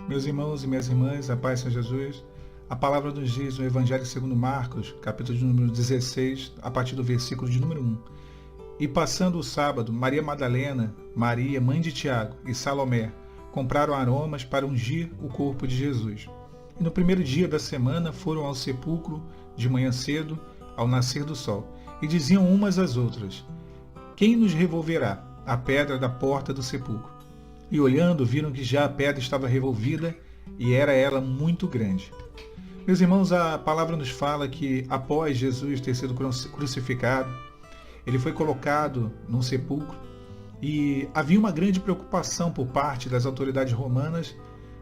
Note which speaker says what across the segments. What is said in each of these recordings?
Speaker 1: Meus irmãos e minhas irmãs, a paz seja Jesus. A palavra nos diz no Evangelho segundo Marcos, capítulo de número 16, a partir do versículo de número 1. E passando o sábado, Maria Madalena, Maria, mãe de Tiago, e Salomé compraram aromas para ungir o corpo de Jesus. E no primeiro dia da semana foram ao sepulcro de manhã cedo, ao nascer do sol, e diziam umas às outras: Quem nos revolverá a pedra da porta do sepulcro? E olhando, viram que já a pedra estava revolvida, e era ela muito grande. Meus irmãos, a palavra nos fala que após Jesus ter sido crucificado, ele foi colocado num sepulcro, e havia uma grande preocupação por parte das autoridades romanas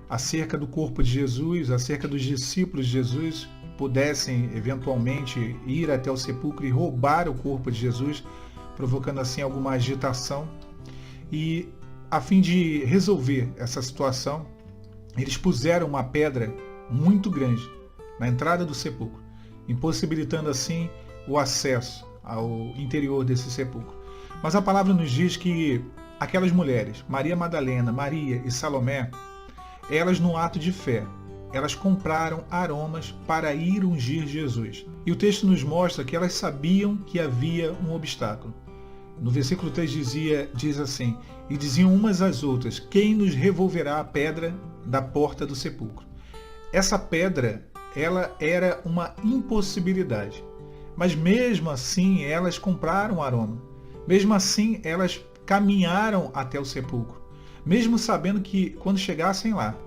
Speaker 1: acerca do corpo de Jesus, acerca dos discípulos de Jesus que pudessem eventualmente ir até o sepulcro e roubar o corpo de Jesus, provocando assim alguma agitação. E a fim de resolver essa situação, eles puseram uma pedra muito grande na entrada do sepulcro, impossibilitando assim o acesso ao interior desse sepulcro. Mas a palavra nos diz que aquelas mulheres, Maria Madalena, Maria e Salomé, elas no ato de fé, elas compraram aromas para ir ungir Jesus. E o texto nos mostra que elas sabiam que havia um obstáculo. No versículo 3 diz assim: E diziam umas às outras: Quem nos revolverá a pedra da porta do sepulcro? Essa pedra, ela era uma impossibilidade. Mas mesmo assim, elas compraram aroma. Mesmo assim, elas caminharam até o sepulcro. Mesmo sabendo que, quando chegassem lá,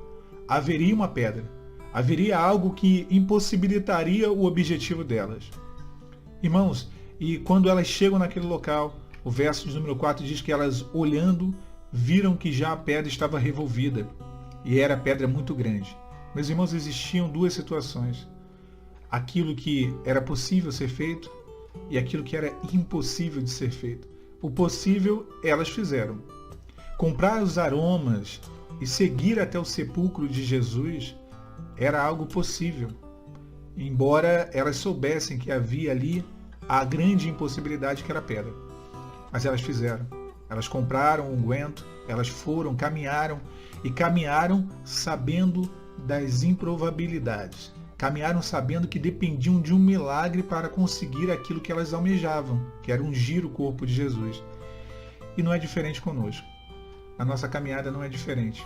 Speaker 1: haveria uma pedra. Haveria algo que impossibilitaria o objetivo delas. Irmãos, e quando elas chegam naquele local, o verso de número 4 diz que elas, olhando, viram que já a pedra estava revolvida. E era pedra muito grande. Meus irmãos, existiam duas situações. Aquilo que era possível ser feito e aquilo que era impossível de ser feito. O possível, elas fizeram. Comprar os aromas e seguir até o sepulcro de Jesus era algo possível. Embora elas soubessem que havia ali a grande impossibilidade que era a pedra. Mas elas fizeram. Elas compraram o unguento, elas foram, caminharam sabendo das improbabilidades. Caminharam sabendo que dependiam de um milagre para conseguir aquilo que elas almejavam, que era ungir o corpo de Jesus. E não é diferente conosco. A nossa caminhada não é diferente.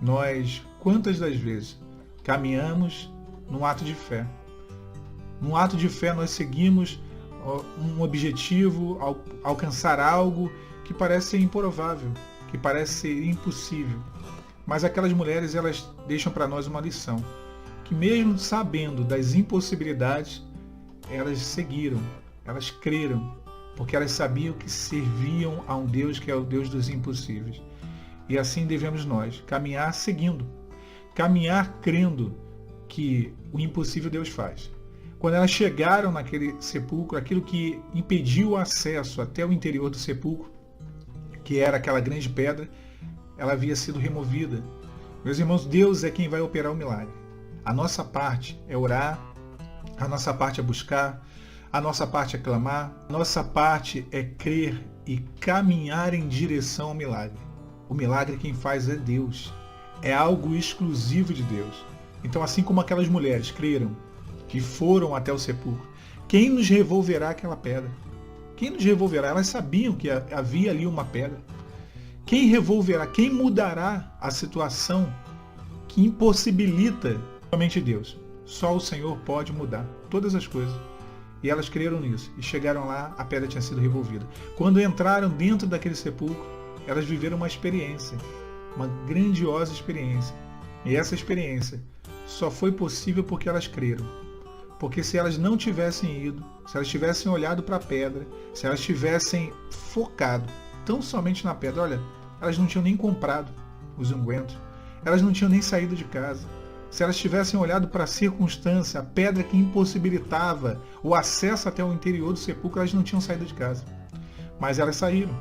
Speaker 1: Nós, quantas das vezes, caminhamos num ato de fé. Num ato de fé nós seguimos um objetivo, alcançar algo que parece improvável, que parece impossível. Mas aquelas mulheres, elas deixam para nós uma lição, que mesmo sabendo das impossibilidades, elas seguiram, elas creram, porque elas sabiam que serviam a um Deus que é o Deus dos impossíveis. E assim devemos nós, caminhar seguindo, caminhar crendo que o impossível Deus faz. Quando elas chegaram naquele sepulcro, aquilo que impediu o acesso até o interior do sepulcro, que era aquela grande pedra, ela havia sido removida. Meus irmãos, Deus é quem vai operar o milagre. A nossa parte é orar, a nossa parte é buscar, a nossa parte é clamar, a nossa parte é crer e caminhar em direção ao milagre. O milagre quem faz é Deus. É algo exclusivo de Deus. Então, assim como aquelas mulheres creram e foram até o sepulcro, quem nos revolverá aquela pedra? Quem nos revolverá? Elas sabiam que havia ali uma pedra. Quem revolverá? Quem mudará a situação que impossibilita? Somente Deus. Só o Senhor pode mudar todas as coisas. E elas creram nisso. E chegaram lá, a pedra tinha sido revolvida. Quando entraram dentro daquele sepulcro, elas viveram uma experiência. Uma grandiosa experiência. E essa experiência só foi possível porque elas creram. Porque se elas não tivessem ido, se elas tivessem olhado para a pedra, se elas tivessem focado tão somente na pedra, olha, elas não tinham nem comprado os ungüentos, elas não tinham nem saído de casa. Se elas tivessem olhado para a circunstância, a pedra que impossibilitava o acesso até o interior do sepulcro, elas não tinham saído de casa. Mas elas saíram,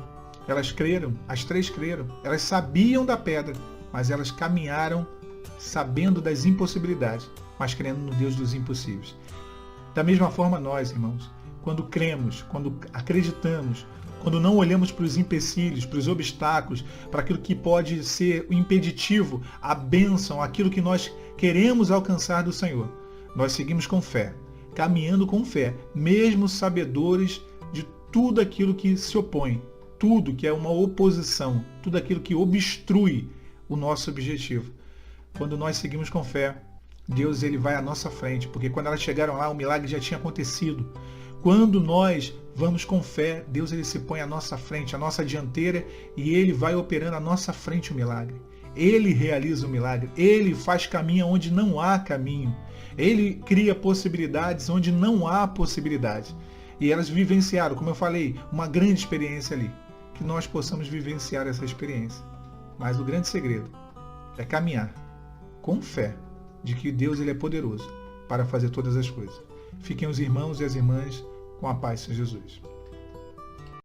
Speaker 1: elas creram, as três creram, elas sabiam da pedra, mas elas caminharam sabendo das impossibilidades, mas crendo no Deus dos impossíveis. Da mesma forma nós, irmãos, quando cremos, quando acreditamos, quando não olhamos para os empecilhos, para os obstáculos, para aquilo que pode ser o impeditivo, a bênção, aquilo que nós queremos alcançar do Senhor, nós seguimos com fé, caminhando com fé, mesmo sabedores de tudo aquilo que se opõe, tudo que é uma oposição, tudo aquilo que obstrui o nosso objetivo. Quando nós seguimos com fé, Deus ele vai à nossa frente, porque quando elas chegaram lá, o milagre já tinha acontecido. Quando nós vamos com fé, Deus ele se põe à nossa frente, à nossa dianteira, e ele vai operando à nossa frente o milagre. Ele realiza o milagre, ele faz caminho onde não há caminho. Ele cria possibilidades onde não há possibilidade. E elas vivenciaram, como eu falei, uma grande experiência ali. Que nós possamos vivenciar essa experiência. Mas o grande segredo é caminhar com fé de que Deus ele é poderoso para fazer todas as coisas. Fiquem os irmãos e as irmãs com a paz de Jesus.